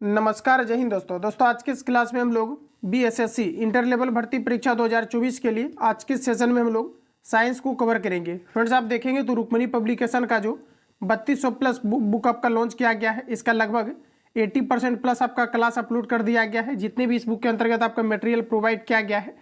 नमस्कार, जय हिंद दोस्तों। आज के इस क्लास में हम लोग बीएसएससी इंटर लेवल भर्ती परीक्षा 2024 के लिए आज के सेशन में हम लोग साइंस को कवर करेंगे। फ्रेंड्स, आप देखेंगे तो रुक्मिणी पब्लिकेशन का जो 3200 प्लस बुक आपका लॉन्च किया गया है, इसका लगभग 80% प्लस आपका क्लास अपलोड कर दिया गया है। जितने भी इस बुक के अंतर्गत आपका मटेरियल प्रोवाइड किया गया है,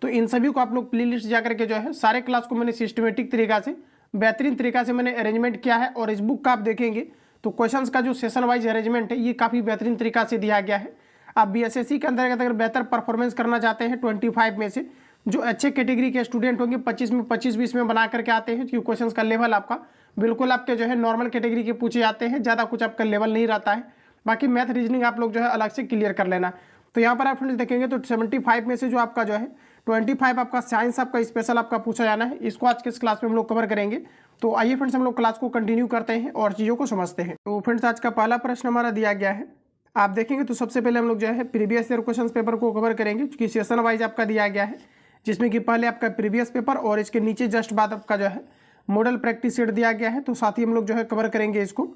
तो इन सभी को आप लोग प्ले लिस्ट जाकर के जो है सारे क्लास को मैंने सिस्टमेटिक तरीका से बेहतरीन तरीका से मैंने अरेंजमेंट किया है। और इस बुक का आप देखेंगे तो क्वेश्चंस का जो सेशन वाइज अरेंजमेंट है ये काफ़ी बेहतरीन तरीका से दिया गया है। आप बीएसएससी के अंतर्गत अगर बेहतर परफॉर्मेंस करना चाहते हैं 25 में से जो अच्छे कैटेगरी के स्टूडेंट होंगे 25 में 25-20 में बना करके आते हैं, क्योंकि क्वेश्चंस का लेवल आपका बिल्कुल आपके जो है नॉर्मल कैटेगरी के पूछे जाते हैं, ज़्यादा कुछ आपका लेवल नहीं रहता है। बाकी मैथ रीजनिंग आप लोग जो है अलग से क्लियर कर लेना। तो यहाँ पर आप फ्रेंड्स देखेंगे तो 75 में से जो आपका जो है 25 आपका साइंस आपका स्पेशल आपका पूछा जाना है। इसको आज के इस क्लास में हम लोग कवर करेंगे। तो आइए फ्रेंड्स हम लोग क्लास को कंटिन्यू करते हैं और चीज़ों को समझते हैं। तो फ्रेंड्स आज का पहला प्रश्न हमारा दिया गया है, आप देखेंगे तो सबसे पहले हम लोग जो है प्रीवियस ईयर क्वेश्चन पेपर को कवर करेंगे, क्योंकि सेशन वाइज आपका दिया गया है, जिसमें कि पहले आपका प्रीवियस पेपर और इसके नीचे जस्ट बाद आपका जो है मॉडल प्रैक्टिस सेट दिया गया है। तो साथ ही हम लोग जो है कवर करेंगे इसको।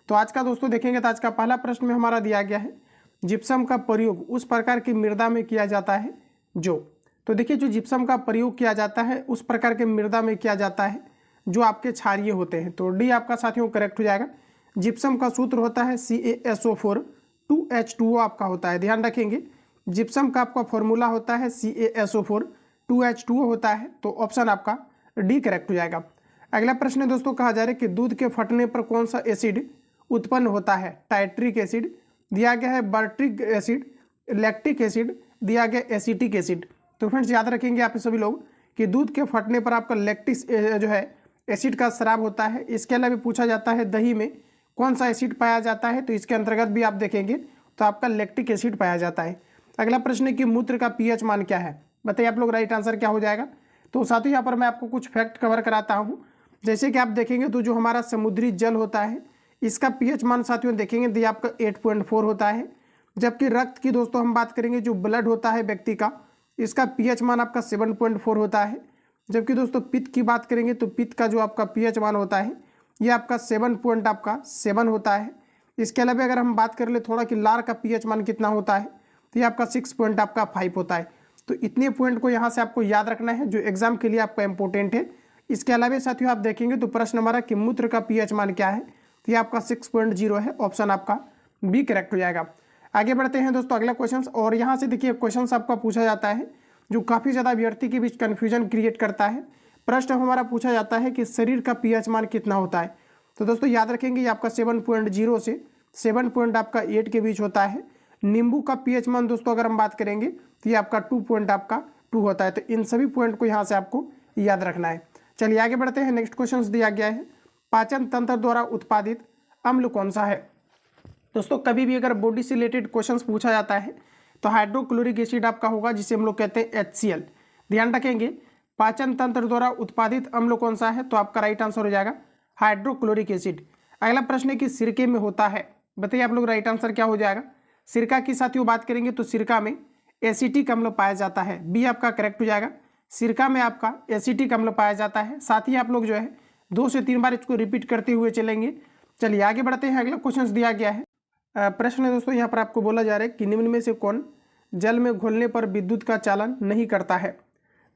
तो आज का दोस्तों देखेंगे तो आज का पहला प्रश्न में हमारा दिया गया है, जिप्सम का प्रयोग उस प्रकार की मृदा में किया जाता है जो। तो देखिए, जो जिप्सम का प्रयोग किया जाता है उस प्रकार के मृदा में किया जाता है जो आपके क्षारीय होते हैं। तो डी आपका साथियों करेक्ट हो जाएगा। जिप्सम का सूत्र होता है CaSO4 2H2O आपका होता है, ध्यान रखेंगे। जिप्सम का आपका फॉर्मूला होता है CaSO4 2H2O होता है। तो ऑप्शन आपका डी करेक्ट हो जाएगा। अगला प्रश्न है दोस्तों, कहा जा रहा है कि दूध के फटने पर कौन सा एसिड उत्पन्न होता है। टाइट्रिक एसिड दिया गया है, बर्ट्रिक एसिड, लैक्टिक एसिड दिया गया, एसिटिक एसिड। तो फ्रेंड्स याद रखेंगे आप सभी लोग कि दूध के फटने पर आपका लैक्टिक जो है एसिड का स्राव होता है। इसके अलावा भी पूछा जाता है दही में कौन सा एसिड पाया जाता है, तो इसके अंतर्गत भी आप देखेंगे तो आपका लैक्टिक एसिड पाया जाता है। अगला प्रश्न है कि मूत्र का पीएच मान क्या है, बताइए आप लोग राइट आंसर क्या हो जाएगा। तो साथियों यहाँ पर मैं आपको कुछ फैक्ट कवर कराता हूँ। जैसे कि आप देखेंगे तो जो हमारा समुद्री जल होता है इसका पीएच मान साथियों देखेंगे तो आपका 8.4 होता है। जबकि रक्त की दोस्तों हम बात करेंगे, जो ब्लड होता है व्यक्ति का, इसका पीएच मान आपका 7.4 होता है। जबकि दोस्तों पित्त की बात करेंगे तो पित्त का जो आपका पीएच मान होता है ये आपका 7.7 होता है। इसके अलावा अगर हम बात कर ले थोड़ा कि लार का पीएच मान कितना होता है, तो ये आपका 6.5 होता है। तो इतने पॉइंट को यहाँ से आपको याद रखना है जो एग्जाम के लिए आपका इंपॉर्टेंट है। इसके अलावा साथियों आप देखेंगे तो प्रश्न हमारा कि मूत्र का पीएच मान क्या है, तो ये आपका 6.0 है। ऑप्शन आपका बी करेक्ट हो जाएगा। आगे बढ़ते हैं दोस्तों अगला क्वेश्चन। और यहाँ से देखिए क्वेश्चन आपका पूछा जाता है जो काफ़ी ज़्यादा अभ्यर्थी के बीच कन्फ्यूजन क्रिएट करता है। प्रश्न हमारा पूछा जाता है कि शरीर का पीएच मान कितना होता है। तो दोस्तों याद रखेंगे ये आपका 7.0 से 7.8 के बीच होता है। नींबू का पीएच मान दोस्तों अगर हम बात करेंगे तो ये आपका 2 होता है। तो इन सभी पॉइंट को यहाँ से आपको याद रखना है। चलिए आगे बढ़ते हैं। नेक्स्ट क्वेश्चन दिया गया है, पाचन तंत्र द्वारा उत्पादित अम्ल कौन सा है। दोस्तों कभी भी अगर बॉडी से रिलेटेड क्वेश्चंस पूछा जाता है तो हाइड्रोक्लोरिक एसिड आपका होगा, जिसे हम लोग कहते हैं HCl। ध्यान रखेंगे पाचन तंत्र द्वारा उत्पादित अम्ल कौन सा है, तो आपका राइट आंसर हो जाएगा हाइड्रोक्लोरिक एसिड। अगला प्रश्न है कि सिरके में होता है, बताइए आप लोग राइट आंसर क्या हो जाएगा। सिरका की साथियों बात करेंगे तो सिरका में एसिटिक अम्ल पाया जाता है, बी आपका करेक्ट हो जाएगा। सिरका में आपका एसिटिक अम्ल पाया जाता है। साथ ही आप लोग जो है 2 से 3 बार इसको रिपीट करते हुए चलेंगे। चलिए आगे बढ़ते हैं। अगला क्वेश्चन दिया गया है, प्रश्न है दोस्तों यहाँ पर आपको बोला जा रहा है कि निम्न में से कौन जल में घुलने पर विद्युत का चालन नहीं करता है।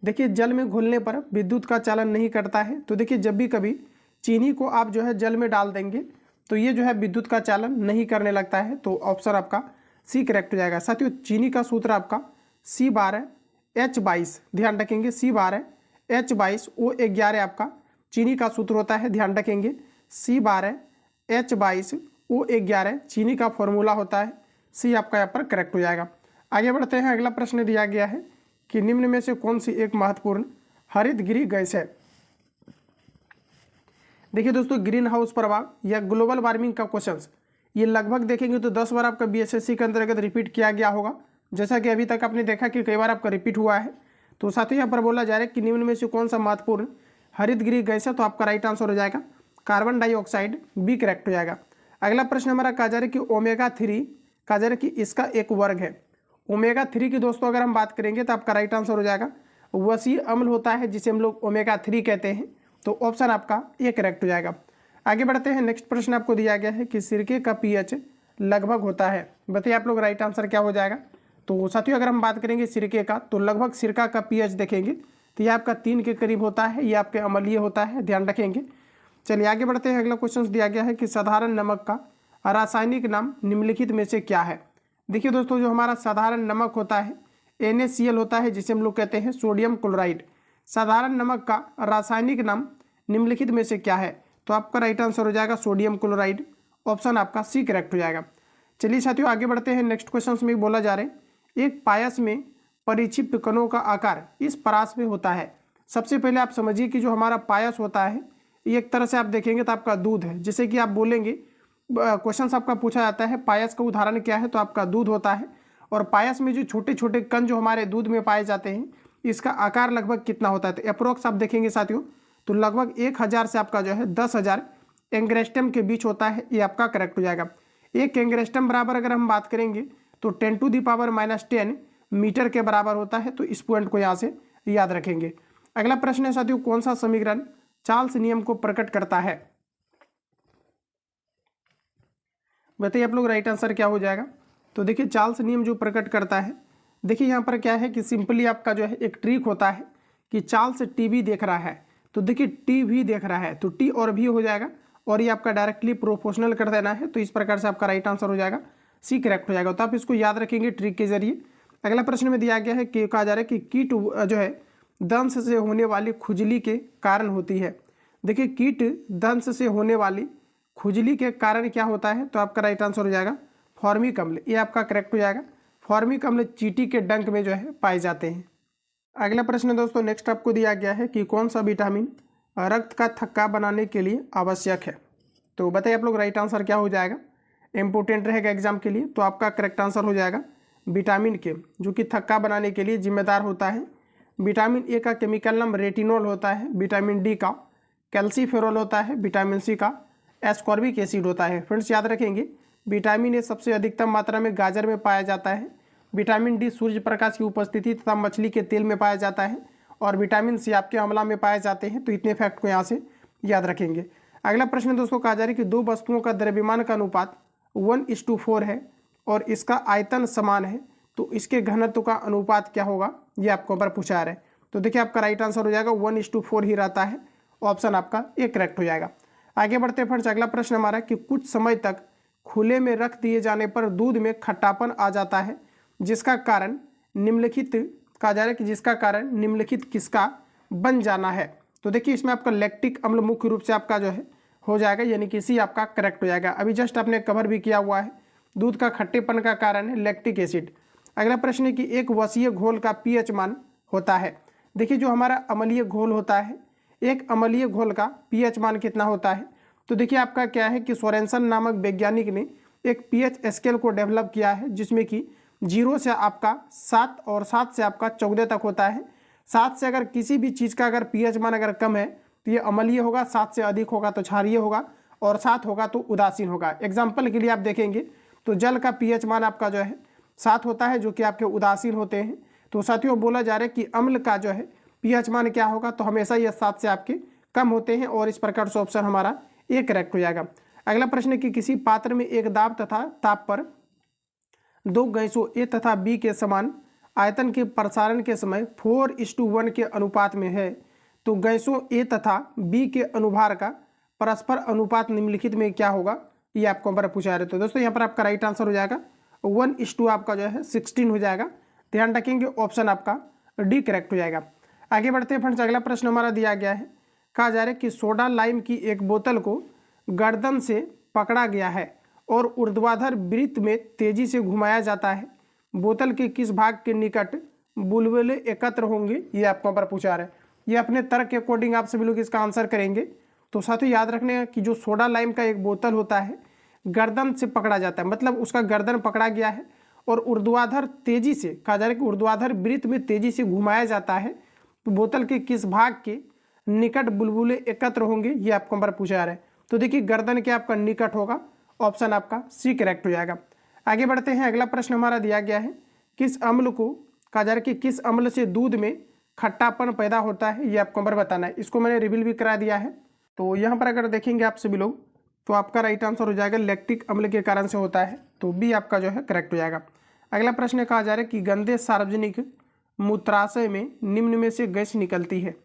देखिए जल में घुलने पर विद्युत का चालन नहीं करता है। तो देखिए जब भी कभी चीनी को आप जो है जल में डाल देंगे तो ये जो है विद्युत का चालन नहीं करने लगता है। तो ऑप्शन आपका सी करेक्ट हो जाएगा। साथियों चीनी का सूत्र आपका C12H22, ध्यान रखेंगे C12H22O11 आपका चीनी का सूत्र होता है। ध्यान रखेंगे C12H22O11 चीनी का फॉर्मूला होता है। सी आपका यहाँ पर करेक्ट हो जाएगा। आगे बढ़ते हैं। अगला प्रश्न दिया गया है कि निम्न में से कौन सी एक महत्वपूर्ण हरितगृह गैस है। देखिए दोस्तों ग्रीन हाउस प्रभाव या ग्लोबल वार्मिंग का क्वेश्चन ये लगभग देखेंगे तो 10 बार आपका बीएसएससी के अंतर्गत रिपीट किया गया होगा, जैसा कि अभी तक आपने देखा कि कई बार आपका रिपीट हुआ है। तो साथ ही यहाँ पर बोला जा रहा है कि निम्न में से कौन सा महत्वपूर्ण हरितगृह गैस है, तो आपका राइट आंसर हो जाएगा कार्बन डाइऑक्साइड, बी करेक्ट हो जाएगा। अगला प्रश्न हमारा कहा जा रहा है कि ओमेगा-3 कहा जा रहा है कि इसका एक वर्ग है। ओमेगा-3 की दोस्तों अगर हम बात करेंगे तो आपका राइट आंसर हो जाएगा वसीय अम्ल होता है, जिसे हम लोग ओमेगा-3 कहते हैं। तो ऑप्शन आपका ए करेक्ट हो जाएगा। आगे बढ़ते हैं। नेक्स्ट प्रश्न आपको दिया गया है कि सिरके का पीएच लगभग होता है। बताइए आप लोग राइट आंसर क्या हो जाएगा। तो साथियों अगर हम बात करेंगे सिरके का, तो लगभग सिरका का पीएच देखेंगे तो ये आपका 3 के करीब होता है, ये आपके अम्लीय होता है, ध्यान रखेंगे। चलिए आगे बढ़ते हैं। अगला क्वेश्चन दिया गया है कि साधारण नमक का रासायनिक नाम निम्नलिखित में से क्या है। देखिए दोस्तों, जो हमारा साधारण नमक होता है NaCl होता है, जिसे हम लोग कहते हैं सोडियम क्लोराइड। साधारण नमक का रासायनिक नाम निम्नलिखित में से क्या है, तो आपका राइट आंसर हो जाएगा सोडियम क्लोराइड। ऑप्शन आपका सी करेक्ट हो जाएगा। चलिए साथियों आगे बढ़ते हैं। नेक्स्ट क्वेश्चन में बोला जा रहा है एक पायस में परिक्षिप्त कणों का आकार इस परास में होता है। सबसे पहले आप समझिए कि जो हमारा पायस होता है ये एक तरह से आप देखेंगे तो आपका दूध है। जैसे कि आप बोलेंगे, क्वेश्चन आपका पूछा जाता है पायस का उदाहरण क्या है, तो आपका दूध होता है। और पायस में जो छोटे छोटे कण जो हमारे दूध में पाए जाते हैं, इसका आकार लगभग कितना होता है, तो अप्रोक्स आप देखेंगे साथियों तो लगभग 1000 से आपका जो है 10,000 एंग्रेस्टम के बीच होता है। ये आपका करेक्ट हो जाएगा। एक एंग्रेस्टम बराबर अगर हम बात करेंगे तो 10⁻⁻10 मीटर के बराबर होता है। तो इस पॉइंट को यहाँ से याद रखेंगे। अगला प्रश्न है साथियों, कौन सा समीकरण चार्ल्स नियम को प्रकट करता है। बताइए आप लोग राइट आंसर क्या हो जाएगा। तो देखिए चार्ल्स नियम जो प्रकट करता है, देखिए यहाँ पर क्या है कि सिंपली आपका जो है एक ट्रिक होता है कि चार्ल्स टीवी देख रहा है, तो देखिए टीवी देख रहा है तो टी और भी हो जाएगा और ये आपका डायरेक्टली प्रोपोर्शनल कर देना है। तो इस प्रकार से आपका राइट आंसर हो जाएगा सी करेक्ट हो जाएगा। तो आप इसको याद रखेंगे ट्रिक के जरिए। अगला प्रश्न में दिया गया है कि कहा जा रहा है कि कीट जो है दंश से होने वाली खुजली के कारण होती है। देखिए कीट दंश से होने वाली खुजली के कारण क्या होता है, तो आपका राइट आंसर हो जाएगा फॉर्मिक अम्ल। ये आपका करेक्ट हो जाएगा। फॉर्मिक अम्ल चींटी के डंक में जो है पाए जाते हैं। अगला प्रश्न दोस्तों नेक्स्ट आपको दिया गया है कि कौन सा विटामिन रक्त का थक्का बनाने के लिए आवश्यक है। तो बताइए आप लोग राइट आंसर क्या हो जाएगा। इंपोर्टेंट रहेगा एग्जाम के लिए। तो आपका करेक्ट आंसर हो जाएगा विटामिन के, जो कि थक्का बनाने के लिए जिम्मेदार होता है। विटामिन ए का केमिकल नाम रेटिनोल होता है, विटामिन डी का कैल्सीफेरॉल होता है, विटामिन सी का एस्कॉर्बिक एसिड होता है। फ्रेंड्स याद रखेंगे विटामिन ए सबसे अधिकतम मात्रा में गाजर में पाया जाता है। विटामिन डी सूर्य प्रकाश की उपस्थिति तथा मछली के तेल में पाया जाता है और विटामिन सी आपके आंवला में पाए जाते हैं। तो इतने फैक्ट को यहाँ से याद रखेंगे। अगला प्रश्न दोस्तों कहा जा रहा है कि दो वस्तुओं का द्रव्यमान का अनुपात 1:4 है और इसका आयतन समान है, तो इसके घनत्व का अनुपात क्या होगा, ये आपको पर पूछा जा रहा है। तो देखिए आपका राइट आंसर हो जाएगा 1:4 ही रहता है। ऑप्शन आपका ए करेक्ट हो जाएगा। आगे बढ़ते हैं फ्रेंड्स। अगला प्रश्न हमारा कि कुछ समय तक खुले में रख दिए जाने पर दूध में खट्टापन आ जाता है, जिसका कारण निम्नलिखित कहा जा रहा है कि जिसका कारण निम्नलिखित किसका बन जाना है। तो देखिए इसमें आपका लैक्टिक अम्ल मुख्य रूप से आपका जो है हो जाएगा, यानी कि सी आपका करेक्ट हो जाएगा। अभी जस्ट आपने कवर भी किया हुआ है, दूध का खट्टेपन का कारण है लैक्टिक एसिड। अगला प्रश्न है कि एक वसीय घोल का पीएच मान होता है। देखिए जो हमारा अम्लीय घोल होता है, एक अम्लीय घोल का पीएच मान कितना होता है। तो देखिए आपका क्या है कि सोरेनसन नामक वैज्ञानिक ने एक पीएच स्केल को डेवलप किया है, जिसमें कि 0 से आपका 7 और 7 से आपका 14 तक होता है। 7 से अगर किसी भी चीज़ का अगर पीएच मान अगर कम है तो ये अम्लीय होगा, 7 से अधिक होगा तो क्षारीय होगा और 7 होगा तो उदासीन होगा। एग्जाम्पल के लिए आप देखेंगे तो जल का पीएच मान आपका जो है 7 होता है, जो कि आपके उदासीन होते हैं। तो साथियों बोला जा रहा है कि अम्ल का जो है पीएच मान क्या होगा, तो हमेशा ये 7 से आपके कम होते हैं और इस प्रकार से ऑप्शन हमारा ए करेक्ट हो जाएगा। अगला प्रश्न है कि किसी पात्र में एक दाब तथा ताप पर दो गैसों ए तथा बी के समान आयतन के प्रसारण के समय 4:1 के अनुपात में है, तो गैसों ए तथा बी के अनुभार का परस्पर अनुपात निम्नलिखित में क्या होगा, ये आपको पर पूछा रहे। तो दोस्तों यहाँ पर आपका राइट आंसर हो जाएगा 1:2 आपका जो है 16 हो जाएगा। ध्यान रखेंगे ऑप्शन आपका डी करेक्ट हो जाएगा। आगे बढ़ते हैं फ्रेंड्स। अगला प्रश्न हमारा दिया गया है, कहा जा रहा है कि सोडा लाइम की एक बोतल को गर्दन से पकड़ा गया है और ऊर्ध्वाधर वृत्त में तेजी से घुमाया जाता है। बोतल के किस भाग के निकट बुलबुले एकत्र होंगे, ये आपको पर पूछा रहा है। ये अपने तर्क के अकॉर्डिंग आप सभी लोग इसका आंसर करेंगे। तो साथियों याद रखने कि जो सोडा लाइम का एक बोतल होता है गर्दन से पकड़ा जाता है, मतलब उसका गर्दन पकड़ा गया है और ऊर्ध्वाधर तेजी से कहा जा रहा है कि ऊर्ध्वाधर वृत्त में तेजी से घुमाया जाता है। तो बोतल के किस भाग के निकट बुलबुले एकत्र होंगे, ये आपको पर पूछा जा रहा है। तो देखिए गर्दन के आपका निकट होगा। ऑप्शन आपका सी करेक्ट हो जाएगा। आगे बढ़ते हैं। अगला प्रश्न हमारा दिया गया है, किस अम्ल को कहा जा रहा है कि किस अम्ल से दूध में खट्टापन पैदा होता है, ये आपको पर बताना है। इसको मैंने रिवील भी करा दिया है। तो यहाँ पर अगर देखेंगे आप सभी लोग तो आपका राइट आंसर हो जाएगा लैक्टिक अम्ल के कारण से होता है, तो बी आपका जो है करेक्ट हो जाएगा। अगला प्रश्न कहा जा रहा है कि गंदे सार्वजनिक मूत्राशय में निम्न में से गैस निकलती है।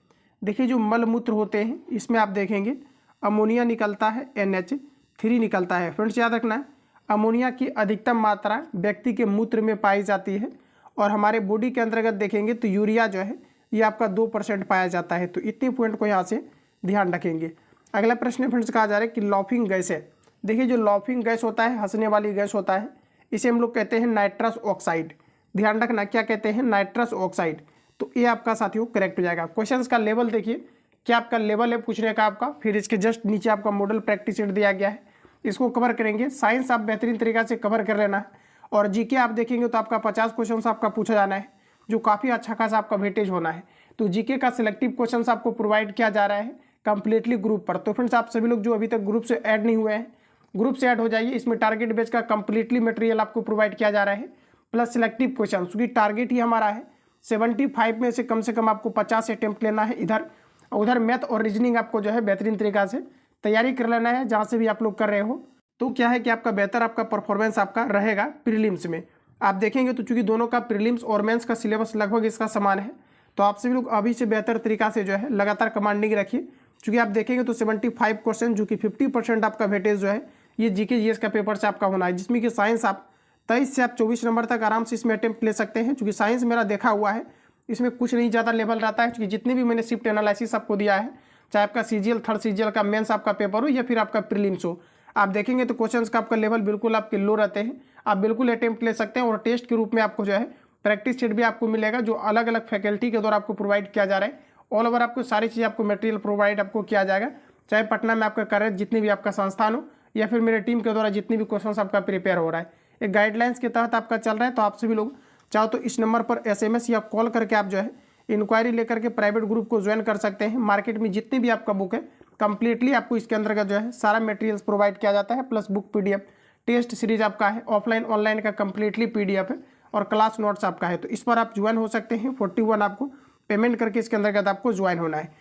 देखिए जो मल मूत्र होते हैं इसमें आप देखेंगे अमोनिया निकलता है, NH3 निकलता है। फ्रेंड्स याद रखना है अमोनिया की अधिकतम मात्रा व्यक्ति के मूत्र में पाई जाती है और हमारे बॉडी के अंतर्गत देखेंगे तो यूरिया जो है ये आपका 2% पाया जाता है। तो इतने पॉइंट को यहाँ से ध्यान रखेंगे। अगला प्रश्न फ्रेंड्स कहा जा रहा है कि लॉफिंग गैस है। देखिए जो लॉफिंग गैस होता है, हंसने वाली गैस होता है, इसे हम लोग कहते हैं नाइट्रस ऑक्साइड। ध्यान रखना क्या कहते हैं, नाइट्रस ऑक्साइड। तो ये आपका साथियों करेक्ट हो जाएगा। क्वेश्चन का लेवल देखिए क्या आपका लेवल है पूछने का आपका, फिर इसके जस्ट नीचे आपका मॉडल प्रैक्टिस सेट दिया गया है, इसको कवर करेंगे। साइंस आप बेहतरीन तरीका से कवर कर लेना है और जीके आप देखेंगे तो आपका 50 क्वेश्चन आपका पूछा जाना है, जो काफ़ी अच्छा खासा आपका वेटेज होना है। तो जीके का सिलेक्टिव क्वेश्चन आपको प्रोवाइड किया जा रहा है कंप्लीटली ग्रुप पर। तो फ्रेंड्स आप सभी लोग जो अभी तक ग्रुप से ऐड नहीं हुए हैं ग्रुप से ऐड हो जाइए। इसमें टारगेट बेस का कंप्लीटली मटेरियल आपको प्रोवाइड किया जा रहा है प्लस सिलेक्टिव क्वेश्चन, क्योंकि टारगेट ही हमारा है 75 में से कम आपको 50 अटेम्प्ट लेना है। इधर उधर मैथ और रीजनिंग आपको जो है बेहतरीन तरीका से तैयारी कर लेना है जहाँ से भी आप लोग कर रहे हो। तो क्या है कि आपका बेहतर आपका परफॉर्मेंस आपका रहेगा प्रीलिम्स में। आप देखेंगे तो चूंकि दोनों का प्रीलिम्स और मेंस का सिलेबस लगभग इसका समान है, तो आप सभी लोग अभी से बेहतर तरीका से जो है लगातार कमांडिंग रखिए। चूंकि आप देखेंगे तो 75 क्वेश्चन जो कि 50% आपका वेटेज जो है ये जीके जीएस का पेपर से आपका होना है, जिसमें कि साइंस आप 23 से आप 24 नंबर तक आराम से इसमें अटेम्प्ट ले सकते हैं। चूँकि साइंस मेरा देखा हुआ है इसमें कुछ नहीं ज़्यादा लेवल रहता है, क्योंकि जितने भी मैंने शिफ्ट एनालिसिस आपको दिया है, चाहे आपका CGL थर्ड CGL का मेंस आपका पेपर हो या फिर आपका प्रीलिम्स हो, आप देखेंगे तो क्वेश्चंस का आपका लेवल बिल्कुल आपके लो रहते हैं। आप बिल्कुल अटेम्प्ट ले सकते हैं और टेस्ट के रूप में आपको जो है प्रैक्टिस सेट भी आपको मिलेगा, जो अलग अलग फैकल्टी के द्वारा आपको प्रोवाइड किया जा रहा है। ऑल ओवर आपको सारी चीज़ आपको मटेरियल प्रोवाइड आपको किया जाएगा, चाहे पटना में आपका कर जितनी भी आपका संस्थान हो या फिर मेरे टीम के द्वारा जितनी भी क्वेश्चन आपका प्रिपेयर हो रहा है, एक गाइडलाइंस के तहत आपका चल रहा है। तो आप सभी लोग चाहो तो इस नंबर पर SMS या कॉल करके आप जो है इंक्वायरी लेकर के प्राइवेट ग्रुप को ज्वाइन कर सकते हैं। मार्केट में जितनी भी आपका बुक है कंप्लीटली आपको इसके अंतर्गत जो है सारा मटेरियल्स प्रोवाइड किया जाता है, plus book PDF test series आपका है, ऑफलाइन ऑनलाइन का कंप्लीटली PDF है और क्लास नोट्स आपका है। तो इस पर आप ज्वाइन हो सकते हैं। 41 आपको पेमेंट करके इसके अंतर्गत आपको ज्वाइन होना है।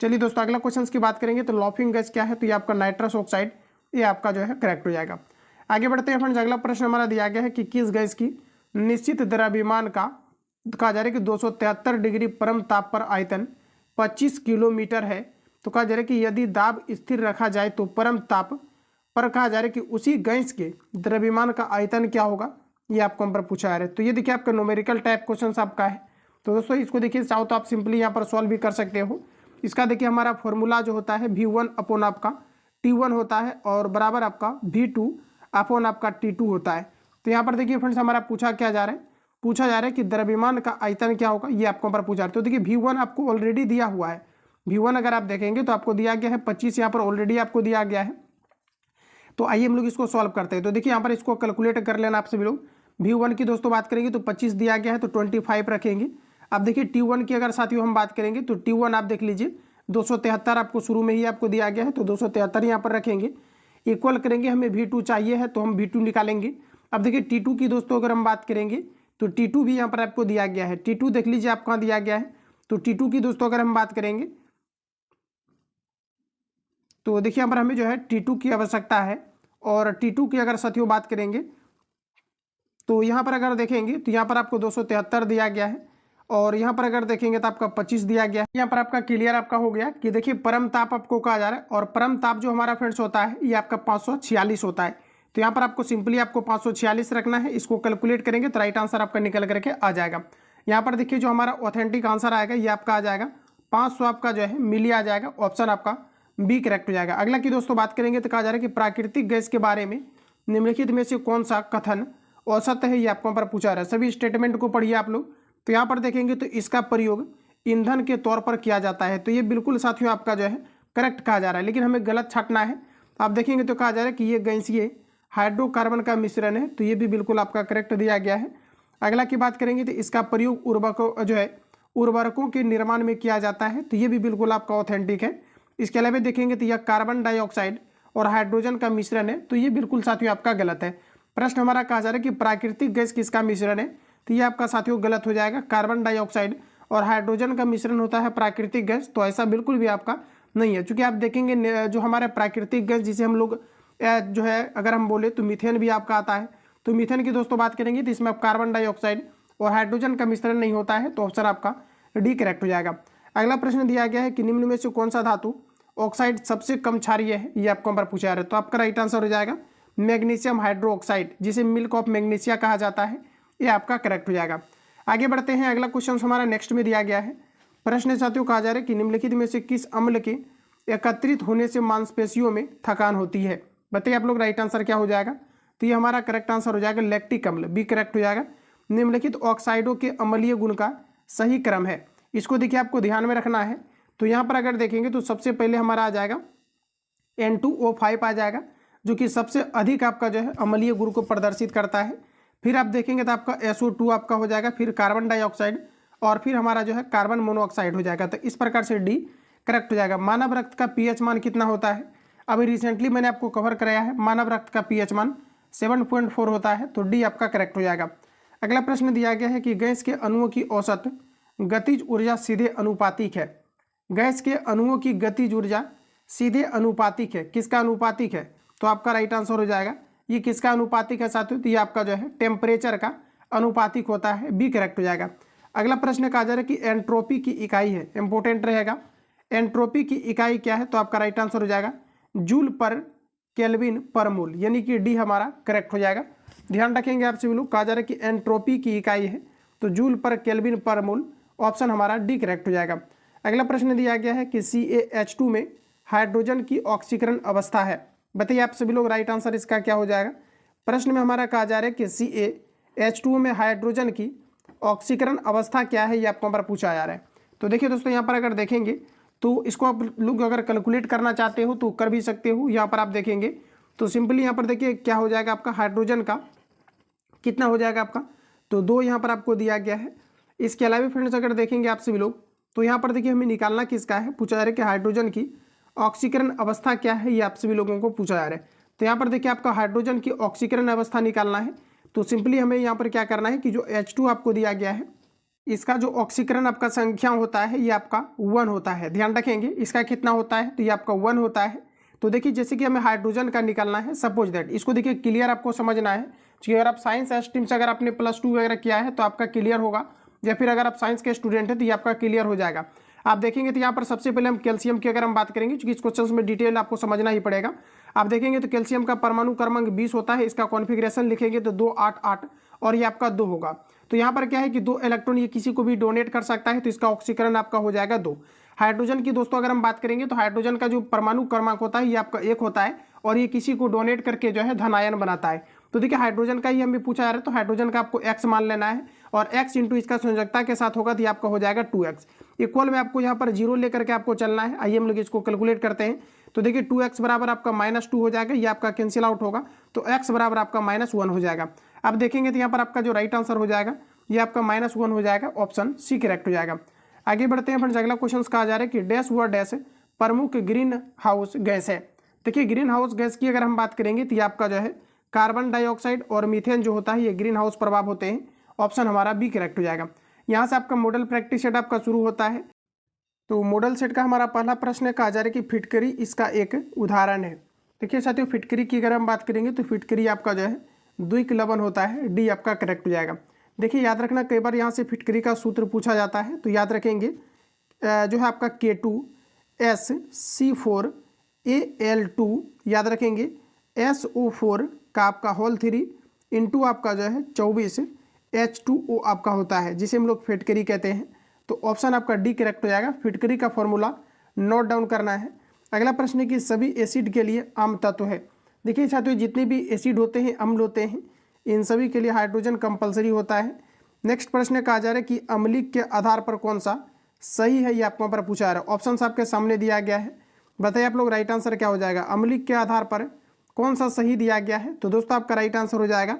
चलिए दोस्तों अगला क्वेश्चन की बात करेंगे तो लॉफिंग गैस क्या है, तो ये आपका नाइट्रस ऑक्साइड, ये आपका जो है करेक्ट हो जाएगा। आगे बढ़ते हैं फ्रेंड्स। अगला प्रश्न हमारा दिया गया है कि किस गैस की निश्चित द्रव्यमान का कहा जा रहा है कि 273 डिग्री परम ताप पर आयतन 25 किलोमीटर है। तो कहा जा रहा है कि यदि दाब स्थिर रखा जाए तो परम ताप पर कहा जा रहा है कि उसी गैस के द्रव्यमान का आयतन क्या होगा, ये आपको हम पर पूछा जा रहा है। तो ये देखिए आपका न्यूमेरिकल टाइप क्वेश्चन आपका है। तो दोस्तों इसको देखिए चाहो तो आप सिंपली यहाँ पर सॉल्व भी कर सकते हो। इसका देखिए हमारा फॉर्मूला जो होता है V1 अपॉन आपका T1 होता है और बराबर आपका V2 अपॉन आपका T2 होता है। तो यहाँ पर देखिए फ्रेंड्स हमारा पूछा क्या जा रहा है, पूछा जा रहा है कि द्रव्यमान का आयतन क्या होगा, ये आपको पर पूछा रहा है। तो देखिए V1 आपको ऑलरेडी दिया हुआ है। V1 अगर आप देखेंगे तो आपको दिया गया है 25, यहाँ पर ऑलरेडी आपको दिया गया है। तो आइए हम लोग इसको सॉल्व करते हैं। तो देखिए यहाँ पर इसको कैलकुलेट कर लेना आप सभी लोग। V1 की दोस्तों बात करेंगे तो 25 दिया गया है तो 25 रखेंगे। अब देखिए T1 की अगर साथियों हम बात करेंगे तो T1 आप देख लीजिए 273 आपको शुरू में ही आपको दिया गया है, तो 273 यहाँ पर रखेंगे। इक्वल करेंगे, हमें V2 चाहिए है तो हम V2 निकालेंगे। अब देखिए T2 की दोस्तों अगर हम बात करेंगे तो T2 भी यहाँ पर आपको दिया गया है। T2 देख लीजिए आप कहाँ दिया गया है। तो T2 की दोस्तों अगर हम बात करेंगे तो देखिए यहाँ पर हमें जो है T2 की आवश्यकता है। और T2 की अगर साथियों बात करेंगे तो यहाँ पर अगर देखेंगे तो यहाँ पर आपको 273 दिया गया है और यहाँ पर अगर देखेंगे तो आपका 25 दिया गया है। यहाँ पर आपका क्लियर आपका हो गया कि देखिए परम ताप आपको कहा जा रहा है और परम ताप जो हमारा फ्रेंड्स होता है ये आपका 546 होता है। तो यहाँ पर आपको सिंपली आपको 546 रखना है। इसको कैलकुलेट करेंगे तो राइट आंसर आपका निकल करके आ जाएगा। यहाँ पर देखिए जो हमारा ऑथेंटिक आंसर आएगा ये आपका आ जाएगा 500 आपका जो है मिली आ जाएगा। ऑप्शन आपका बी करेक्ट हो जाएगा। अगला की दोस्तों बात करेंगे तो कहा जा रहा है कि प्राकृतिक गैस के बारे में निम्नलिखित में से कौन सा कथन औसत है, ये आपको पर पूछा रहा है। सभी स्टेटमेंट को पढ़िए आप लोग। तो यहाँ पर देखेंगे तो इसका प्रयोग ईंधन के तौर पर किया जाता है। तो ये बिल्कुल साथियों आपका जो है करेक्ट कहा जा रहा है, लेकिन हमें गलत छाटना है। आप देखेंगे तो कहा जा रहा है कि ये गैसीय हाइड्रोकार्बन का मिश्रण है, तो ये भी बिल्कुल आपका करेक्ट दिया गया है। अगला की बात करेंगे तो इसका प्रयोग उर्वरकों के निर्माण में किया जाता है, तो ये भी बिल्कुल आपका ऑथेंटिक है। इसके अलावा देखेंगे तो यह कार्बन डाइऑक्साइड और हाइड्रोजन का मिश्रण है, तो ये बिल्कुल साथियों आपका गलत है। प्रश्न हमारा कहा जा रहा है कि प्राकृतिक गैस किसका मिश्रण है, तो ये आपका साथियों गलत हो जाएगा। कार्बन डाइऑक्साइड और हाइड्रोजन का मिश्रण होता है प्राकृतिक गैस, तो ऐसा बिल्कुल भी आपका नहीं है। चूंकि आप देखेंगे जो हमारा प्राकृतिक गैस जिसे हम लोग जो है अगर हम बोले तो मीथेन भी आपका आता है। तो मीथेन की दोस्तों बात करेंगे तो इसमें कार्बन डाइऑक्साइड और हाइड्रोजन का मिश्रण नहीं होता है, तो ऑप्शन आपका डी करेक्ट हो जाएगा। अगला प्रश्न दिया गया है कि निम्न में से कौन सा धातु ऑक्साइड सबसे कम क्षारीय है, ये आपको नंबर पूछा जा रहा है। तो आपका राइट आंसर हो जाएगा मैग्नीशियम हाइड्रोक्साइड, जिसे मिल्क ऑफ मैग्नीशिया कहा जाता है, ये आपका करेक्ट हो जाएगा। आगे बढ़ते हैं, अगला क्वेश्चन हमारा नेक्स्ट में दिया गया है। प्रश्न साथियों कहा जा रहा है कि निम्नलिखित में से किस अम्ल के एकत्रित होने से मांसपेशियों में थकान होती है। बताइए आप लोग राइट आंसर क्या हो जाएगा। तो ये हमारा करेक्ट आंसर हो जाएगा लैक्टिक अम्ल, बी करेक्ट हो जाएगा। निम्नलिखित ऑक्साइडों के अम्लीय गुण का सही क्रम है, इसको देखिए आपको ध्यान में रखना है। तो यहाँ पर अगर देखेंगे तो सबसे पहले हमारा आ जाएगा N2O5 आ जाएगा, जो कि सबसे अधिक आपका जो है अम्लीय गुण को प्रदर्शित करता है। फिर आप देखेंगे तो आपका SO2 आपका हो जाएगा, फिर कार्बन डाइऑक्साइड और फिर हमारा जो है कार्बन मोनोऑक्साइड हो जाएगा। तो इस प्रकार से डी करेक्ट हो जाएगा। मानव रक्त का पीएच मान कितना होता है, अभी रिसेंटली मैंने आपको कवर कराया है। मानव रक्त का पीएच मान 7.4 होता है, तो डी आपका करेक्ट हो जाएगा। अगला प्रश्न दिया गया है कि गैस के अणुओं की औसत गतिज ऊर्जा सीधे अनुपातिक है। गैस के अणुओं की गतिज ऊर्जा सीधे अनुपातिक है, किसका अनुपातिक है। तो आपका राइट आंसर हो जाएगा ये किसका अनुपातिक है साथियों, तो ये आपका जो है टेम्परेचर का अनुपातिक होता है, बी करेक्ट हो जाएगा। अगला प्रश्न कहा जा रहा है कि एंट्रोपी की इकाई है, इंपोर्टेंट रहेगा। एंट्रोपी की इकाई क्या है, तो आपका राइट आंसर हो जाएगा जूल पर केल्विन पर मोल, यानी कि डी हमारा करेक्ट हो जाएगा। ध्यान रखेंगे आप सभी लोग, कहा जा रहा है कि एंट्रोपी की इकाई है तो जूल पर केल्विन पर मोल, ऑप्शन हमारा डी करेक्ट हो जाएगा। अगला प्रश्न दिया गया है कि CaH2 में हाइड्रोजन की ऑक्सीकरण अवस्था है। बताइए आप सभी लोग राइट आंसर इसका क्या हो जाएगा। प्रश्न में हमारा कहा जा रहा है कि CaH2 में हाइड्रोजन की ऑक्सीकरण अवस्था क्या है, ये आपको हमारा पूछा जा रहा है। तो देखिए दोस्तों, यहाँ पर अगर देखेंगे तो इसको आप लोग अगर कैलकुलेट करना चाहते हो तो कर भी सकते हो। यहाँ पर आप देखेंगे तो सिंपली यहाँ पर देखिए क्या हो जाएगा आपका हाइड्रोजन का कितना हो जाएगा आपका, तो 2 यहाँ पर आपको दिया गया है। इसके अलावा फ्रेंड्स अगर देखेंगे आप सभी लोग तो यहाँ पर देखिए हमें निकालना किसका है, पूछा जा रहा है कि हाइड्रोजन की ऑक्सीकरण अवस्था क्या है, ये आप सभी लोगों को पूछा जा रहा है। तो यहाँ पर देखिए आपका हाइड्रोजन की ऑक्सीकरण अवस्था निकालना है। तो सिंपली हमें यहाँ पर क्या करना है कि जो H2 आपको दिया गया है, इसका जो ऑक्सीकरण आपका संख्या होता है ये आपका 1 होता है। ध्यान रखेंगे इसका कितना होता है, तो ये आपका 1 होता है। तो देखिए जैसे कि हमें हाइड्रोजन का निकालना है, सपोज दैट, इसको देखिए क्लियर आपको समझना है कि अगर आप साइंस स्ट्रीम से अगर आपने +2 वगैरह किया है तो आपका क्लियर होगा, या फिर अगर आप साइंस के स्टूडेंट हैं तो ये आपका क्लियर हो जाएगा। आप देखेंगे तो यहाँ पर सबसे पहले हम कैल्शियम की अगर हम बात करेंगे, क्योंकि इस क्वेश्चन में डिटेल आपको समझना ही पड़ेगा। आप देखेंगे तो कैल्शियम का परमाणु क्रमांक 20 होता है, इसका कॉन्फिगरेशन लिखेंगे तो 288 और ये आपका 2 होगा। तो यहाँ पर क्या है कि 2 इलेक्ट्रॉन ये किसी को भी डोनेट कर सकता है, तो इसका ऑक्सीकरण आपका हो जाएगा 2। हाइड्रोजन की दोस्तों अगर हम बात करेंगे तो हाइड्रोजन का जो परमाणु क्रमांक होता है ये आपका 1 होता है, और ये किसी को डोनेट करके जो है धन आयन बनाता है। तो देखिए हाइड्रोजन का ही हमें पूछा जा रहा है, तो हाइड्रोजन का आपको x मान लेना है, और x इंटू इसका संयोजकता के साथ होगा तो ये आपका हो जाएगा 2x। इक्वल में आपको यहाँ पर 0 लेकर के आपको चलना है। आइए हम लोग इसको कैलकुलेट करते हैं। तो देखिए 2x बराबर आपका -2 हो जाएगा, ये आपका कैंसिल आउट होगा, तो x बराबर आपका -1 हो जाएगा। अब देखेंगे तो यहाँ पर आपका जो राइट आंसर हो जाएगा ये आपका -1 हो जाएगा, ऑप्शन सी करेक्ट हो जाएगा। आगे बढ़ते हैं फ्रेंड्स, अगला क्वेश्चन कहा जा रहा है कि डैश व डैश प्रमुख ग्रीन हाउस गैस है। देखिए ग्रीन हाउस गैस की अगर हम बात करेंगे तो ये आपका जो है कार्बन डाइऑक्साइड और मीथेन जो होता है ये ग्रीन हाउस प्रभाव होते हैं, ऑप्शन हमारा बी करेक्ट हो जाएगा। यहाँ से आपका मॉडल प्रैक्टिस सेट आपका शुरू होता है। तो मॉडल सेट का हमारा पहला प्रश्न कहा जा रहा है कि फिटकरी इसका एक उदाहरण है। देखिए साथियों फिटकरी की अगर हम बात करेंगे तो फिटकरी आपका जो है द्विक लवण होता है, डी आपका करेक्ट हो जाएगा। देखिए याद रखना कई बार यहाँ से फिटकरी का सूत्र पूछा जाता है, तो याद रखेंगे जो है आपका K2SC4Al2, याद रखेंगे SO4 का आपका होल 3 इंटू आपका जो है 24 H2O आपका होता है, जिसे हम लोग फिटकरी कहते हैं। तो ऑप्शन आपका डी करेक्ट हो जाएगा। फिटकरी का फॉर्मूला नोट डाउन करना है। अगला प्रश्न है कि सभी एसिड के लिए आम तत्व है। देखिए साथियों जितने भी एसिड होते हैं, अम्ल होते हैं, इन सभी के लिए हाइड्रोजन कंपलसरी होता है। नेक्स्ट प्रश्न कहा जा रहा है कि अम्लीक के आधार पर कौन सा सही है, ये आपको यहाँ पर पूछा जा रहा है। ऑप्शन आपके सामने दिया गया है, बताइए आप लोग राइट आंसर क्या हो जाएगा। अम्लीक के आधार पर कौन सा सही दिया गया है, तो दोस्तों आपका राइट आंसर हो जाएगा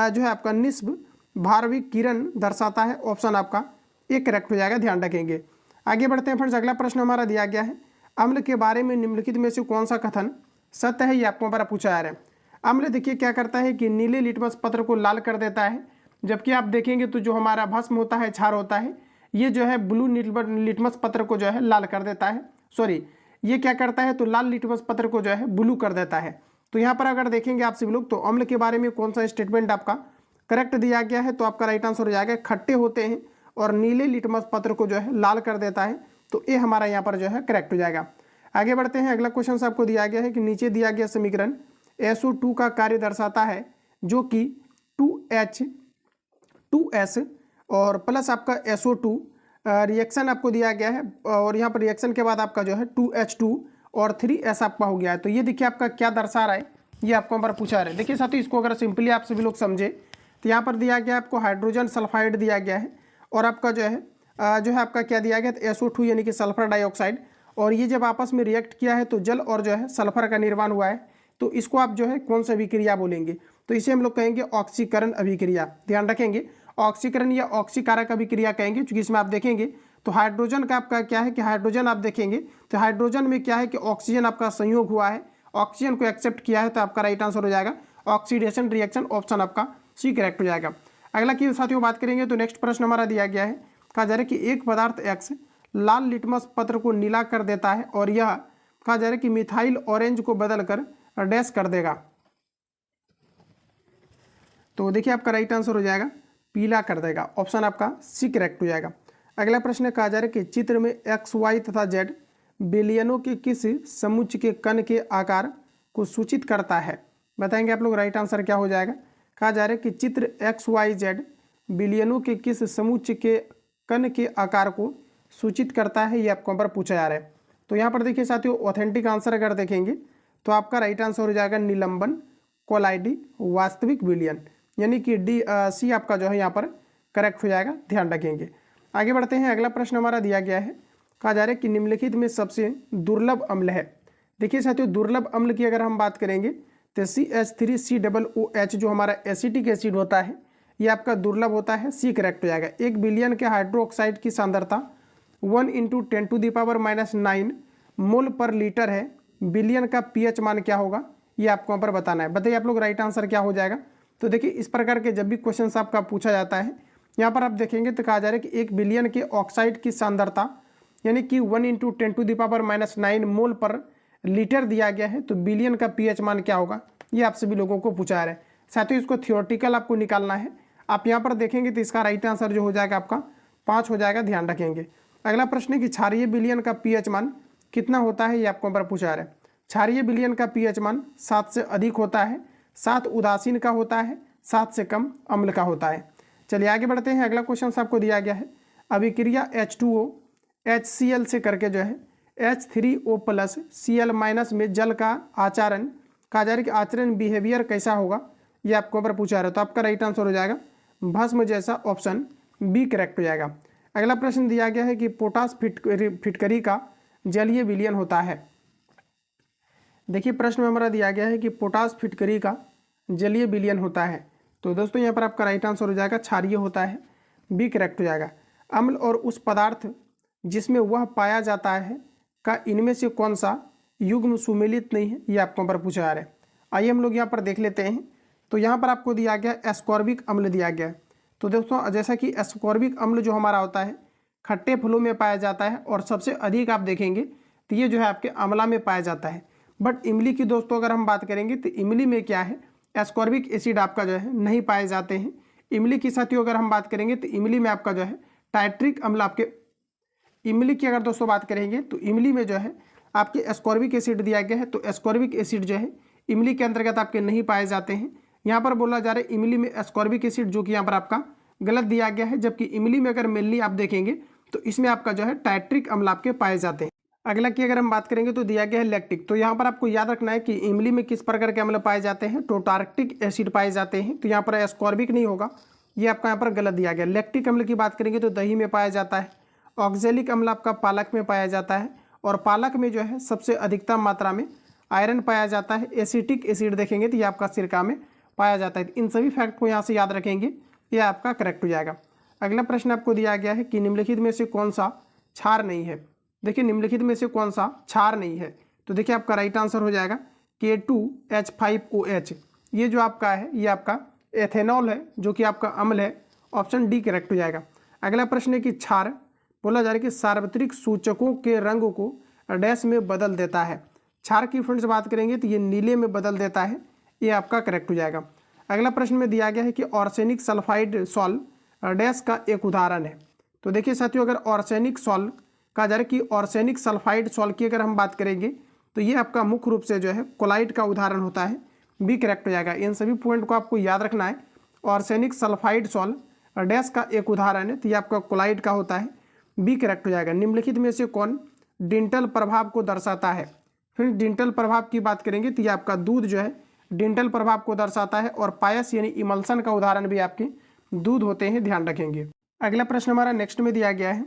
जो है आपका निस्ब भारविक किरण दर्शाता है, ऑप्शन आपका ए करेक्ट हो जाएगा, ध्यान रखेंगे। आगे बढ़ते हैं फ्रेंड्स, अगला प्रश्न हमारा दिया गया है अम्ल के बारे में निम्नलिखित में से कौन सा कथन सत्य है, ये आपको हमारा पूछा जा रहा है। अम्ल देखिए क्या करता है कि नीले लिटमस पत्र को लाल कर देता है, जबकि आप देखेंगे तो जो हमारा भस्म होता है, क्षार होता है, ये जो है ब्लू लिटमस पत्र को जो है लाल कर देता है। सॉरी, ये क्या करता है तो लाल लिटमस पत्र को जो है ब्लू कर देता है। तो यहाँ पर अगर देखेंगे आप सभी लोग तो अम्ल के बारे में कौन सा स्टेटमेंट आपका करेक्ट दिया गया है, तो आपका राइट आंसर हो जाएगा खट्टे होते हैं और नीले लिटमस पत्र को जो है लाल कर देता है, तो ये हमारा यहाँ पर जो है करेक्ट हो जाएगा। आगे बढ़ते हैं, अगला क्वेश्चन आपको दिया गया है कि नीचे दिया गया समीकरण SO2 का कार्य दर्शाता है जो कि 2H2S और प्लस आपका SO2 रिएक्शन आपको दिया गया है और यहाँ पर रिएक्शन के बाद आपका जो है 2H2 और 3S आपका हो गया है। तो ये देखिए आपका क्या दर्शा रहा है, ये आपको यहाँ पर पूछा रहा है। देखिए साथियों, इसको अगर सिंपली आप सभी लोग समझे तो यहाँ पर दिया गया आपको हाइड्रोजन सल्फाइड दिया गया है और आपका जो है आपका क्या दिया गया है SO2 यानी कि सल्फर डाइऑक्साइड, और ये जब आपस में रिएक्ट किया है तो जल और जो है सल्फर का निर्माण हुआ है, तो इसको आप जो है कौन सा अभिक्रिया बोलेंगे, तो इसे हम लोग कहेंगे ऑक्सीकरण अभिक्रिया। ध्यान रखेंगे, ऑक्सीकरण या ऑक्सीकारक अभिक्रिया कहेंगे, क्योंकि इसमें आप देखेंगे तो हाइड्रोजन का आपका क्या है कि हाइड्रोजन आप देखेंगे तो हाइड्रोजन में क्या है कि ऑक्सीजन आपका संयोग हुआ है, ऑक्सीजन को एक्सेप्ट किया है, तो आपका राइट आंसर हो जाएगा ऑक्सीडेशन रिएक्शन, ऑप्शन आपका सी करेक्ट हो जाएगा। अगला की साथियों बात करेंगे तो नेक्स्ट प्रश्न हमारा दिया गया है, कहा जा रहा है कि एक पदार्थ X लाल लिटमस पत्र को नीला कर देता है और यह कहा जा रहा है कि मिथाइल ऑरेंज को बदलकर डैश कर देगा, तो देखिए आपका राइट आंसर हो जाएगा पीला कर देगा, ऑप्शन आपका सी करेक्ट हो जाएगा। अगला प्रश्न कहा जा रहा है कि चित्र में X, Y तथा Z बिलियनों के किस समुच्चय के कण के आकार को सूचित करता है, बताएंगे आप लोग राइट आंसर क्या हो जाएगा। कहा जा रहा है कि चित्र X, Y, Z बिलियनों के किस समुच्चय के कण के आकार को सूचित करता है, ये आपको यहाँ पर पूछा जा रहा है। तो यहाँ पर देखिए साथियों, ऑथेंटिक आंसर अगर देखेंगे तो आपका राइट आंसर हो जाएगा निलंबन, कोलाइडी, वास्तविक बिलियन, यानी कि सी आपका जो है यहाँ पर करेक्ट हो जाएगा, ध्यान रखेंगे। आगे बढ़ते हैं, अगला प्रश्न हमारा दिया गया है, कहा जा रहा है कि निम्नलिखित में सबसे दुर्लभ अम्ल है। देखिए साथियों, दुर्लभ अम्ल की अगर हम बात करेंगे तो CH3COOH जो हमारा एसिटिक एसिड होता है, ये आपका दुर्लभ होता है, सी करेक्ट हो जाएगा। 1 बिलियन के हाइड्रोक्साइड की सांद्रता 1 × 10⁻⁹ मोल पर लीटर है, बिलियन का pH मान क्या होगा, ये आपको यहाँ पर बताना है। बताइए आप लोग राइट आंसर क्या हो जाएगा। तो देखिए इस प्रकार के जब भी क्वेश्चन आपका पूछा जाता है, यहाँ पर आप देखेंगे तो कहा जा रहा है कि 1 बिलियन के ऑक्साइड की सांद्रता यानी कि 1 × 10⁻⁹ मोल पर लीटर दिया गया है, तो बिलियन का pH मान क्या होगा, ये आप सभी लोगों को पूछा जा रहा है। साथियों इसको थियोरटिकल आपको निकालना है, आप यहाँ पर देखेंगे तो इसका राइट आंसर जो हो जाएगा आपका 5 हो जाएगा, ध्यान रखेंगे। अगला प्रश्न है कि क्षारीय बिलियन का pH मान कितना होता है, ये आपको यहाँ पर पूछा जा रहा है। क्षारीय बिलियन का pH मान 7 से अधिक होता है, 7 उदासीन का होता है, 7 से कम अम्ल का होता है। चलिए आगे बढ़ते हैं, अगला क्वेश्चन आपको दिया गया है, अभिक्रिया H2O HCl से करके जो है H3O+ Cl- में जल का आचरण, कहा जा रहा है कि आचरण बिहेवियर कैसा होगा, ये आपको पर पूछा रहा है। तो आपका राइट आंसर हो जाएगा भस्म जैसा, ऑप्शन बी करेक्ट हो जाएगा। अगला प्रश्न दिया गया है कि पोटास फिटकरी का जलीय विलयन होता है। देखिए प्रश्न में हमारा दिया गया है कि पोटास फिटकरी का जलीय विलयन होता है, तो दोस्तों यहाँ पर आपका राइट आंसर हो जाएगा क्षारीय होता है, बी करेक्ट हो जाएगा। अम्ल और उस पदार्थ जिसमें वह पाया जाता है का इनमें से कौन सा युग्म सुमेलित नहीं है, ये आपको यहाँ पर पूछा जा रहा है। आइए हम लोग यहाँ पर देख लेते हैं। तो यहाँ पर आपको दिया गया एस्कॉर्बिक अम्ल दिया गया है। तो दोस्तों जैसा कि एस्कॉर्बिक अम्ल जो हमारा होता है खट्टे फलों में पाया जाता है और सबसे अधिक आप देखेंगे तो ये जो है आपके अम्ला में पाया जाता है। बट इमली की दोस्तों अगर हम बात करेंगे तो इमली में क्या है, एस्कॉर्बिक एसिड आपका जो है नहीं पाए जाते हैं। इमली की साथियों अगर हम बात करेंगे तो इमली में आपका जो है टाइट्रिक अम्ल, आपके इमली की अगर दोस्तों बात करेंगे तो इमली में जो है आपके एस्कॉर्बिक एसिड दिया गया है, तो एस्कॉर्बिक एसिड जो है इमली के अंतर्गत आपके नहीं पाए जाते हैं। यहाँ पर बोला जा रहा है इमली में एस्कॉर्बिक एसिड, जो कि यहाँ पर आपका गलत दिया गया है, जबकि इमली में अगर मेनली आप देखेंगे तो इसमें आपका जो है टाइट्रिक अम्ल आपके पाए जाते हैं। अगला की अगर हम बात करेंगे तो दिया गया है लैक्टिक। तो यहाँ पर आपको याद रखना है कि इमली में किस प्रकार के अम्ल पाए जाते हैं, तो टार्क्टिक एसिड पाए जाते हैं, तो यहाँ पर एस्कॉर्बिक नहीं होगा, ये आपका यहाँ पर गलत दिया गया। लैक्टिक अम्ल की बात करेंगे तो दही में पाया जाता है। ऑक्जेलिक अम्ल आपका पालक में पाया जाता है और पालक में जो है सबसे अधिकतम मात्रा में आयरन पाया जाता है। एसिटिक एसिड देखेंगे तो ये आपका सिरका में पाया जाता है। इन सभी फैक्ट को यहाँ से याद रखेंगे, ये आपका करेक्ट हो जाएगा। अगला प्रश्न आपको दिया गया है कि निम्नलिखित में से कौन सा क्षार नहीं है। देखिए निम्नलिखित में से कौन सा क्षार नहीं है, तो देखिए आपका राइट आंसर हो जाएगा K2H5OH। ये जो आपका है ये आपका एथेनॉल है, जो कि आपका अम्ल है, ऑप्शन डी करेक्ट हो जाएगा। अगला प्रश्न है कि क्षार बोला जा रहा है कि सार्वत्रिक सूचकों के रंग को डैश में बदल देता है। क्षार की फ्रेंड्स बात करेंगे तो ये नीले में बदल देता है, ये आपका करेक्ट हो जाएगा। अगला प्रश्न में दिया गया है कि ऑर्सेनिक सल्फाइड सॉल्ट डैश का एक उदाहरण है। तो देखिए साथियों, अगर ऑर्सेनिक सॉल्ट कहा जा रहा है कि ऑर्सेनिक सल्फाइड सॉल्ट की अगर हम बात करेंगे तो ये आपका मुख्य रूप से जो है कोलाइड का उदाहरण होता है, बी करेक्ट हो जाएगा। इन सभी पॉइंट को आपको याद रखना है। ऑर्सेनिक सल्फाइड सॉल्ट डैश का एक उदाहरण है, तो ये आपका कोलाइड का होता है, बी करेक्ट हो जाएगा। निम्नलिखित में से कौन डिंटल प्रभाव को दर्शाता है? फिर डिंटल प्रभाव की बात करेंगे तो ये आपका दूध जो है डिंटल प्रभाव को दर्शाता है, और पायस यानी इमल्सन का उदाहरण भी आपके दूध होते हैं, ध्यान रखेंगे। अगला प्रश्न हमारा नेक्स्ट में दिया गया है।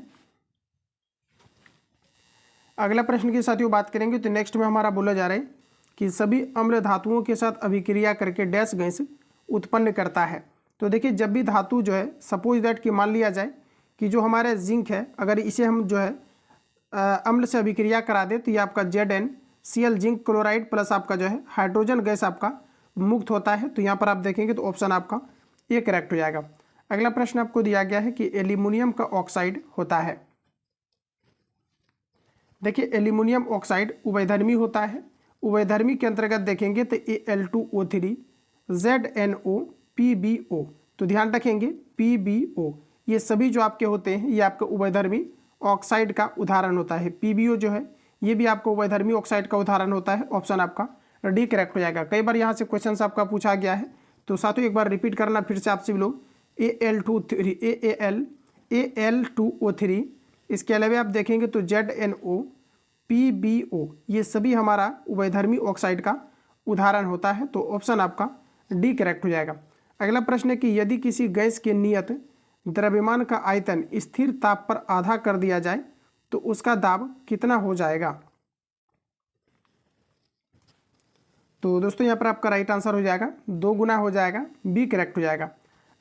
अगला प्रश्न की साथियों बात करेंगे तो नेक्स्ट में हमारा बोला जा रहा है कि सभी अम्ल धातुओं के साथ अभिक्रिया करके डैश गैस उत्पन्न करता है। तो देखिए, जब भी धातु जो है सपोज दैट कि मान लिया जाए कि जो हमारे जिंक है, अगर इसे हम जो है अम्ल से अभिक्रिया करा दे तो ये आपका ZnCl जिंक क्लोराइड प्लस आपका जो है हाइड्रोजन गैस आपका मुक्त होता है। तो यहाँ पर आप देखेंगे तो ऑप्शन आपका ये करेक्ट हो जाएगा। अगला प्रश्न आपको दिया गया है कि एल्यूमिनियम का ऑक्साइड होता है। देखिए, एल्यूमिनियम ऑक्साइड उभयधर्मी होता है। उभयधर्मी के अंतर्गत देखेंगे तो Al2O3 ZnO PbO। तो ध्यान रखेंगे PbO ये सभी जो आपके होते हैं ये आपके उभयधर्मी ऑक्साइड का उदाहरण होता है। PbO जो है ये भी आपको उभयधर्मी ऑक्साइड का उदाहरण होता है। ऑप्शन आपका डी करेक्ट हो जाएगा। कई बार यहाँ से क्वेश्चन आपका पूछा गया है, तो साथियों एक बार रिपीट करना फिर से आपसे भी लोग। Al2O3 इसके अलावा आप देखेंगे तो ZnO PbO ये सभी हमारा उभयधर्मी ऑक्साइड का उदाहरण होता है। तो ऑप्शन आपका डी करेक्ट हो जाएगा। अगला प्रश्न है कि यदि किसी गैस के नियत द्रव्यमान का आयतन स्थिर ताप पर आधा कर दिया जाए तो उसका दाब कितना हो जाएगा? तो दोस्तों यहाँ पर आपका राइट आंसर हो जाएगा 2 गुना हो जाएगा, बी करेक्ट हो जाएगा।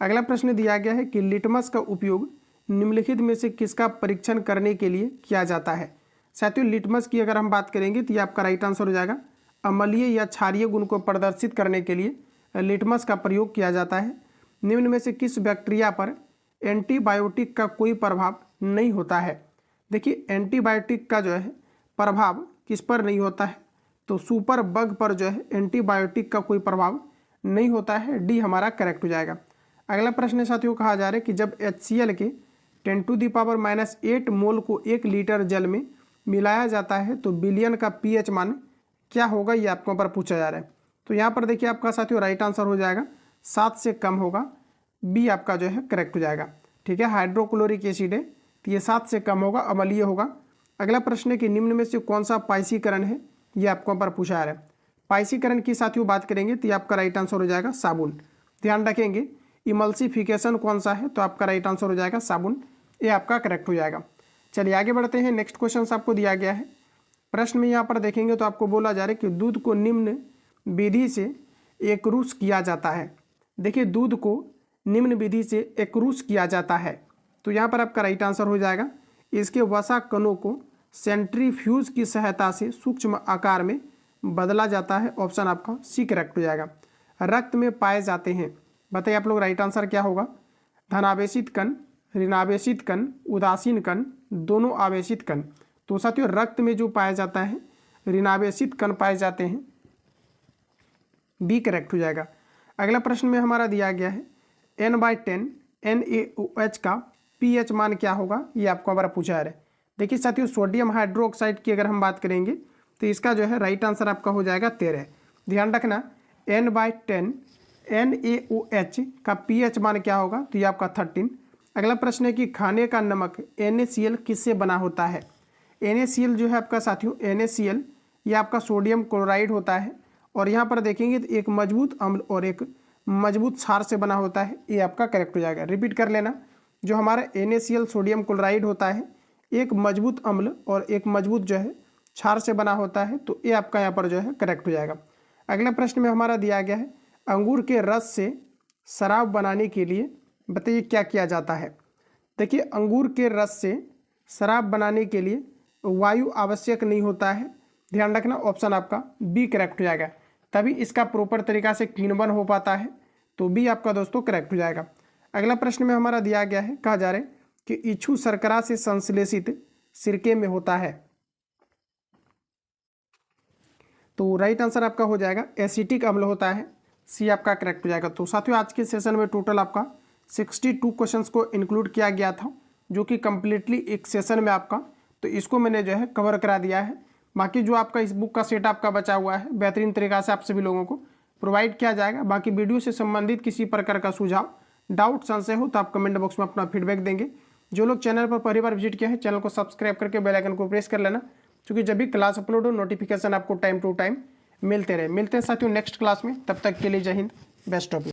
अगला प्रश्न दिया गया है कि लिटमस का उपयोग निम्नलिखित में से किसका परीक्षण करने के लिए किया जाता है? साथियों, लिटमस की अगर हम बात करेंगे तो ये आपका राइट आंसर हो जाएगा। अम्लीय या क्षारीय गुण को प्रदर्शित करने के लिए लिटमस का प्रयोग किया जाता है। निम्न में से किस बैक्टीरिया पर एंटीबायोटिक का कोई प्रभाव नहीं होता है? देखिए, एंटीबायोटिक का जो है प्रभाव किस पर नहीं होता है? तो सुपर बग पर जो है एंटीबायोटिक का कोई प्रभाव नहीं होता है, डी हमारा करेक्ट हो जाएगा। अगला प्रश्न साथियों कहा जा रहा है कि जब HCl के 10⁻⁸ मोल को 1 लीटर जल में मिलाया जाता है तो बिलियन का pH मान क्या होगा, ये आपको पर पूछा जा रहा है। तो यहाँ पर देखिए आपका साथियों राइट आंसर हो जाएगा 7 से कम होगा, बी आपका जो है करेक्ट हो जाएगा। ठीक है, हाइड्रोक्लोरिक एसिड है तो ये 7 से कम होगा, अम्लीय होगा। अगला प्रश्न है कि निम्न में से कौन सा पाइसीकरण है, ये आपको पर पूछा जा रहा है। पाइसीकरण की साथियों बात करेंगे तो ये आपका राइट आंसर हो जाएगा साबुन। ध्यान रखेंगे इमल्सिफिकेशन कौन सा है, तो आपका राइट आंसर हो जाएगा साबुन, ये आपका करेक्ट हो जाएगा। चलिए आगे बढ़ते हैं। नेक्स्ट क्वेश्चन आपको दिया गया है। प्रश्न में यहाँ पर देखेंगे तो आपको बोला जा रहा है कि दूध को निम्न विधि से एकरूस किया जाता है। देखिए, दूध को निम्न विधि से एकरूस किया जाता है, तो यहाँ पर आपका राइट आंसर हो जाएगा इसके वसा कणों को सेंट्रीफ्यूज की सहायता से सूक्ष्म आकार में बदला जाता है। ऑप्शन आपका सी करेक्ट हो जाएगा। रक्त में पाए जाते हैं, बताइए आप लोग राइट आंसर क्या होगा? धनावेशित कण, ऋणावेशित कण, उदासीन कण, दोनों आवेशित कण। तो साथियों रक्त में जो पाया जाता है ऋणावेशित कण पाए जाते हैं, बी करेक्ट हो जाएगा। अगला प्रश्न में हमारा दिया गया है N/10 NaOH का pH मान क्या होगा, ये आपको हमारा पूछा जा रहा है। देखिए साथियों, सोडियम हाइड्रोक्साइड की अगर हम बात करेंगे तो इसका जो है राइट आंसर आपका हो जाएगा 13। ध्यान रखना N/10 NaOH का pH मान क्या होगा, तो ये आपका 13। अगला प्रश्न है कि खाने का नमक NaCl किससे बना होता है? NaCl जो है आपका साथियों NaCl ये आपका सोडियम क्लोराइड होता है, और यहाँ पर देखेंगे तो एक मजबूत अम्ल और एक मजबूत क्षार से बना होता है, ये आपका करेक्ट हो जाएगा। रिपीट कर लेना, जो हमारा NaCl सोडियम क्लोराइड होता है एक मजबूत अम्ल और एक मजबूत जो है क्षार से बना होता है, तो ये आपका यहाँ पर जो है करेक्ट हो जाएगा। अगले प्रश्न में हमारा दिया गया है अंगूर के रस से शराब बनाने के लिए बताइए क्या किया जाता है? देखिए, अंगूर के रस से शराब बनाने के लिए वायु आवश्यक नहीं होता है। ध्यान रखना, ऑप्शन आपका बी करेक्ट हो जाएगा, तभी इसका प्रॉपर तरीका से किण्वन हो पाता है, तो बी आपका दोस्तों करेक्ट हो जाएगा। अगला प्रश्न में हमारा दिया गया है, कहा जा रहा है कि इच्छू शर्करा से संश्लेषित सिरके में होता है। तो राइट आंसर आपका हो जाएगा एसिटिक अम्ल होता है, सी आपका करेक्ट हो जाएगा। तो साथियों आज के सेशन में टोटल आपका 62 क्वेश्चंस को इंक्लूड किया गया था, जो कि कम्प्लीटली एक सेशन में आपका, तो इसको मैंने जो है कवर करा दिया है। बाकी जो आपका इस बुक का सेट आपका बचा हुआ है बेहतरीन तरीक़ा से आप सभी लोगों को प्रोवाइड किया जाएगा। बाकी वीडियो से संबंधित किसी प्रकार का सुझाव, डाउट, संशय हो तो आप कमेंट बॉक्स में अपना फीडबैक देंगे। जो लोग चैनल पर पहली बार विजिट किया है चैनल को सब्सक्राइब करके बेल आइकन को प्रेस कर लेना, क्योंकि जब भी क्लास अपलोड हो नोटिफिकेशन आपको टाइम टू टाइम मिलते रहे। मिलते हैं साथियों नेक्स्ट क्लास में, तब तक के लिए जय हिंद, बेस्ट ऑफ लक।